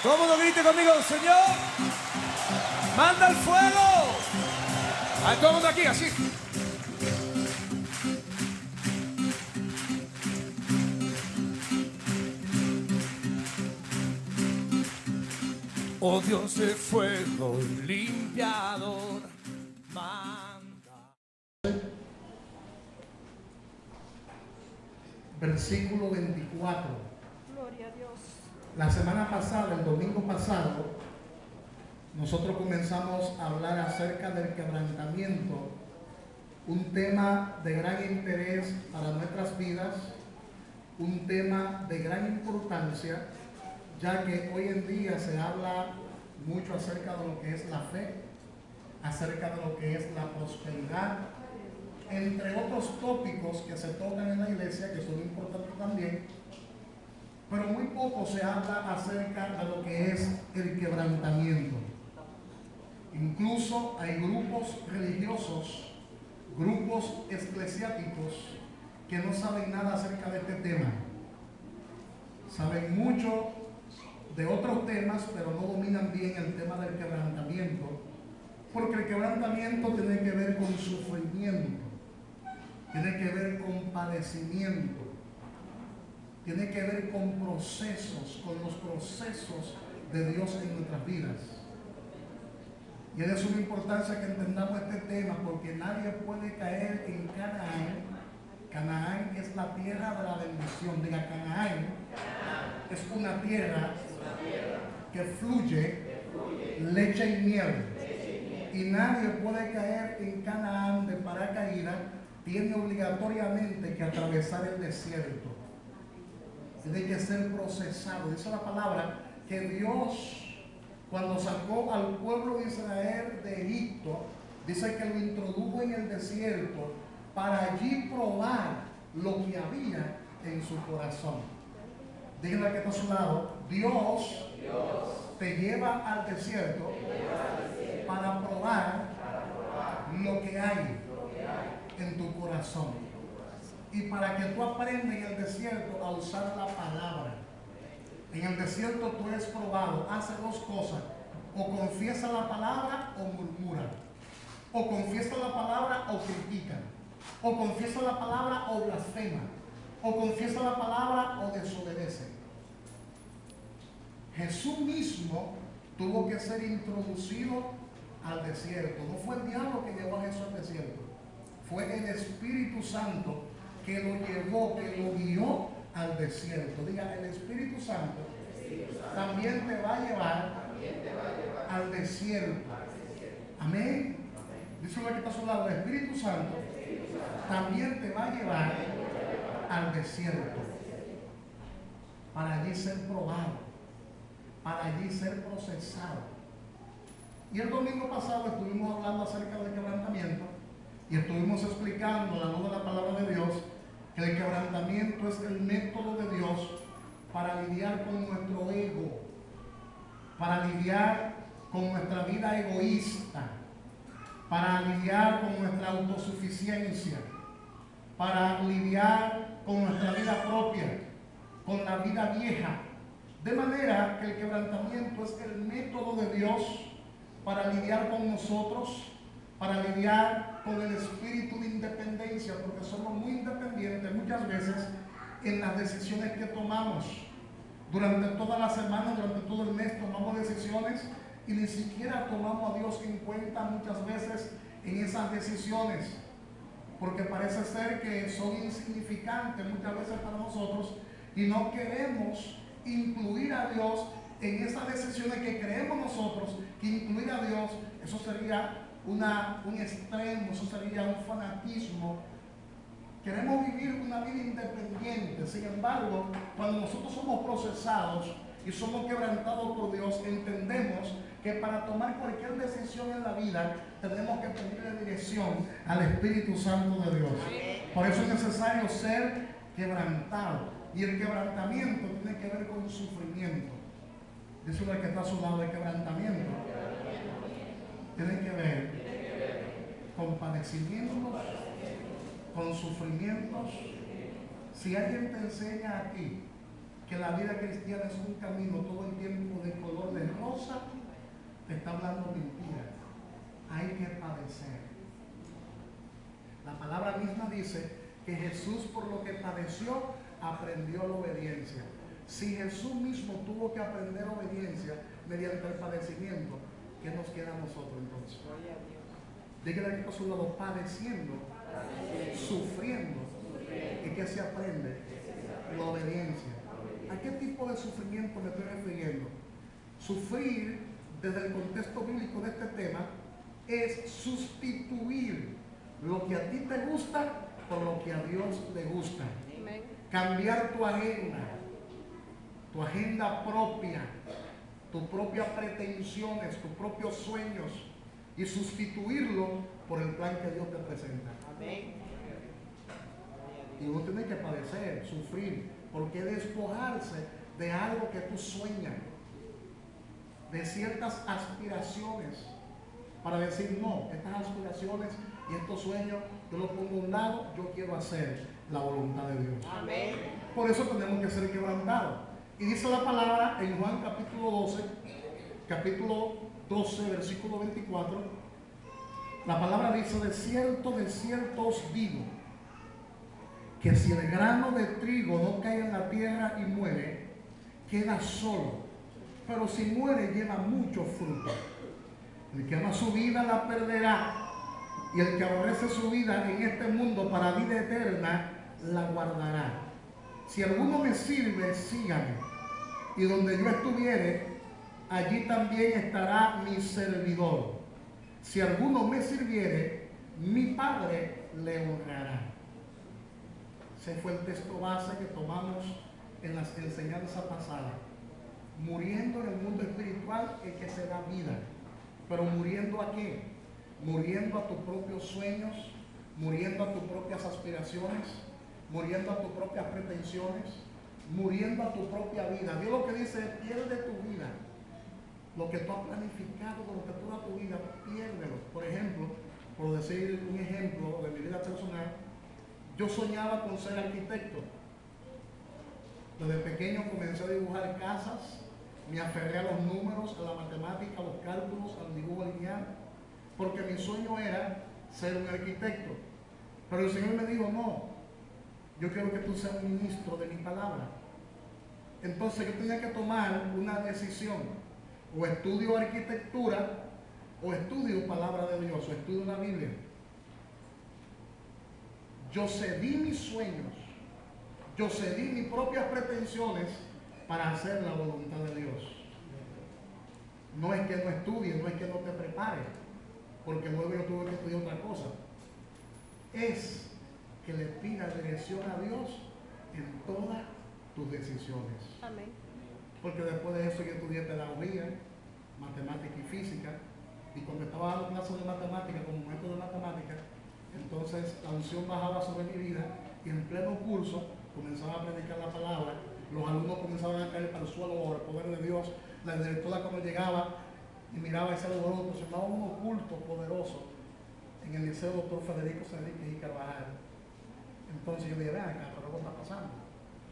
Todo el mundo grite conmigo, Señor, manda el fuego. A todo el mundo aquí, así. Oh Dios de fuego limpiador, manda. Versículo 24. Gloria a Dios. La semana pasada, el domingo pasado, nosotros comenzamos a hablar acerca del quebrantamiento, un tema de gran interés para nuestras vidas, un tema de gran importancia, ya que hoy en día se habla mucho acerca de lo que es la fe, acerca de lo que es la prosperidad, entre otros tópicos que se tocan en la iglesia, que son importantes también, pero muy poco se habla acerca de lo que es el quebrantamiento. Incluso hay grupos religiosos, grupos eclesiásticos que no saben nada acerca de este tema. Saben mucho de otros temas, pero no dominan bien el tema del quebrantamiento, porque el quebrantamiento tiene que ver con sufrimiento, tiene que ver con padecimiento, tiene que ver con procesos, con los procesos de Dios en nuestras vidas. Y es de suma importancia que entendamos este tema, porque nadie puede caer en Canaán. Canaán es la tierra de la bendición. Diga, Canaán es una tierra que fluye leche y miel. Y nadie puede caer en Canaán de paracaídas. Tiene obligatoriamente que atravesar el desierto. Tiene que ser procesado. Dice la palabra que Dios, cuando sacó al pueblo de Israel de Egipto, dice que lo introdujo en el desierto para allí probar lo que había en su corazón. Díganle que está a su lado, Dios te lleva al desierto para probar lo que hay en tu corazón. Y para que tú aprendas en el desierto a usar la palabra. En el desierto tú eres probado, hace dos cosas: o confiesa la palabra o murmura, o confiesa la palabra o critica, o confiesa la palabra o blasfema, o confiesa la palabra o desobedece. Jesús mismo tuvo que ser introducido al desierto. No fue el diablo que llevó a Jesús al desierto, fue el Espíritu Santo que lo llevó, que lo guió al desierto. Diga, el Espíritu Santo también te va a llevar al desierto. Amén. Dice lo que está a su lado, el Espíritu Santo también te va a llevar al desierto para allí ser probado, para allí ser procesado. Y el domingo pasado estuvimos hablando acerca del quebrantamiento y estuvimos explicando a la luz de la palabra de Dios que el quebrantamiento es el método de Dios para lidiar con nuestro ego, para lidiar con nuestra vida egoísta, para lidiar con nuestra autosuficiencia, para lidiar con nuestra vida propia, con la vida vieja. De manera que el quebrantamiento es el método de Dios para lidiar con nosotros, para lidiar con el espíritu de independencia, porque somos muy independientes muchas veces en las decisiones que tomamos. Durante toda la semana, durante todo el mes tomamos decisiones y ni siquiera tomamos a Dios en cuenta muchas veces en esas decisiones, porque parece ser que son insignificantes muchas veces para nosotros y no queremos incluir a Dios en esas decisiones que creemos nosotros que incluir a Dios, eso sería un extremo, eso sería un fanatismo. Queremos vivir una vida independiente. Sin embargo, cuando nosotros somos procesados y somos quebrantados por Dios, entendemos que para tomar cualquier decisión en la vida tenemos que pedirle dirección al Espíritu Santo de Dios. Por eso es necesario ser quebrantado. Y el quebrantamiento tiene que ver con sufrimiento. Dice el que está a su lado, el quebrantamiento tiene que ver con padecimientos, con sufrimientos. Si alguien te enseña aquí que la vida cristiana es un camino todo el tiempo de color te está hablando mentira. Hay que padecer. La palabra misma dice que Jesús, por lo que padeció, aprendió la obediencia. Si Jesús mismo tuvo que aprender obediencia mediante el padecimiento, ¿qué nos queda a nosotros entonces? Dígale aquí por su lado, padeciendo, sufriendo. ¿Y qué se aprende? La obediencia. ¿A qué tipo de sufrimiento me estoy refiriendo? Sufrir, desde el contexto bíblico de este tema, es sustituir lo que a ti te gusta por lo que a Dios le gusta. Amén. Cambiar tu agenda propia, tus propias pretensiones, tus propios sueños, y sustituirlo por el plan que Dios te presenta. Amén. Y uno tiene que padecer, sufrir, porque despojarse de algo que tú sueñas, de ciertas aspiraciones, para decir no, estas aspiraciones y estos sueños yo los pongo a un lado, yo quiero hacer la voluntad de Dios. Amén. Por eso tenemos que ser quebrantados. Y dice la palabra en Juan capítulo 12, versículo 24, la palabra dice: de cierto os digo, que si el grano de trigo no cae en la tierra y muere, queda solo, pero si muere lleva mucho fruto. El que ama su vida la perderá, y el que aborrece su vida en este mundo para vida eterna la guardará. Si alguno me sirve, sígame, y donde yo estuviere, allí también estará mi servidor. Si alguno me sirviere, mi Padre le honrará. Ese fue el texto base que tomamos en las enseñanzas pasadas. Muriendo en el mundo espiritual es que se da vida. Pero ¿muriendo a qué? Muriendo a tus propios sueños, muriendo a tus propias aspiraciones, muriendo a tus propias pretensiones, muriendo a tu propia vida. Dios lo que dice es: pierde tu vida. Lo que tú has planificado durante toda tu vida, piérdelo. Por ejemplo, por decir un ejemplo de mi vida personal, yo soñaba con ser arquitecto. Desde pequeño comencé a dibujar casas, me aferré a los números, a la matemática, a los cálculos, al dibujo lineal, porque mi sueño era ser un arquitecto. Pero el Señor me dijo: no, yo quiero que tú seas un ministro de mi palabra. Entonces yo tenía que tomar una decisión: o estudio arquitectura, o estudio palabra de Dios, o estudio la Biblia. Yo cedí mis sueños, yo cedí mis propias pretensiones para hacer la voluntad de Dios. No es que no estudie, no es que no te prepare, porque luego yo tuve que estudiar otra cosa. Es que le pida dirección a Dios en todas tus decisiones. Amén. Porque después de eso yo estudié pedagogía, matemática y física, y cuando estaba dando clases de matemática como maestro de matemática, entonces la unción bajaba sobre mi vida, y en pleno curso comenzaba a predicar la palabra. Los alumnos comenzaban a caer para el suelo por el poder de Dios. La directora, cuando llegaba y miraba ese alboroto, se llamaba un oculto poderoso en el Liceo Doctor Federico Enríquez y Carvajal. Entonces yo dije: ven acá, pero ¿qué está pasando?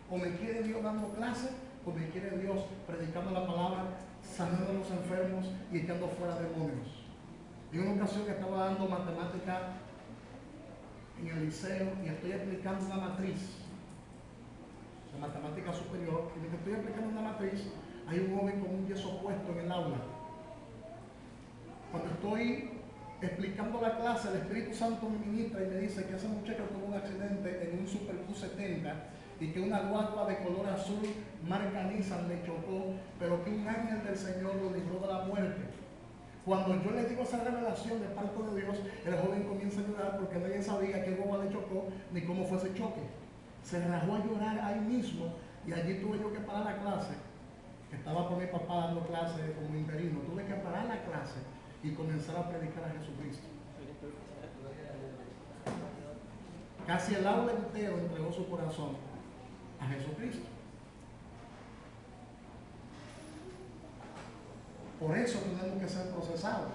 O me quiere Dios dando clases, o me quiere Dios predicando la palabra, sanando a los enfermos y echando fuera demonios. En una ocasión que estaba dando matemática en el liceo y estoy explicando una matriz de matemática superior, y mientras estoy explicando una matriz, hay un joven con un yeso puesto en el aula. Cuando estoy explicando la clase, el Espíritu Santo me ministra y me dice que ese muchacho tuvo un accidente en un Super Q70 y que una guagua de color azul marca Nissan le chocó, pero que un ángel del Señor lo libró de la muerte. Cuando yo le digo esa revelación de parte de Dios, el joven comienza a llorar porque nadie sabía qué guagua le chocó ni cómo fue ese choque. Se rajó a llorar ahí mismo, y allí tuve yo que parar la clase. Estaba con mi papá dando clase como interino. Tuve que parar la clase y comenzar a predicar a Jesucristo. Casi el aula entero entregó su corazón a Jesucristo. Por eso tenemos que ser procesados.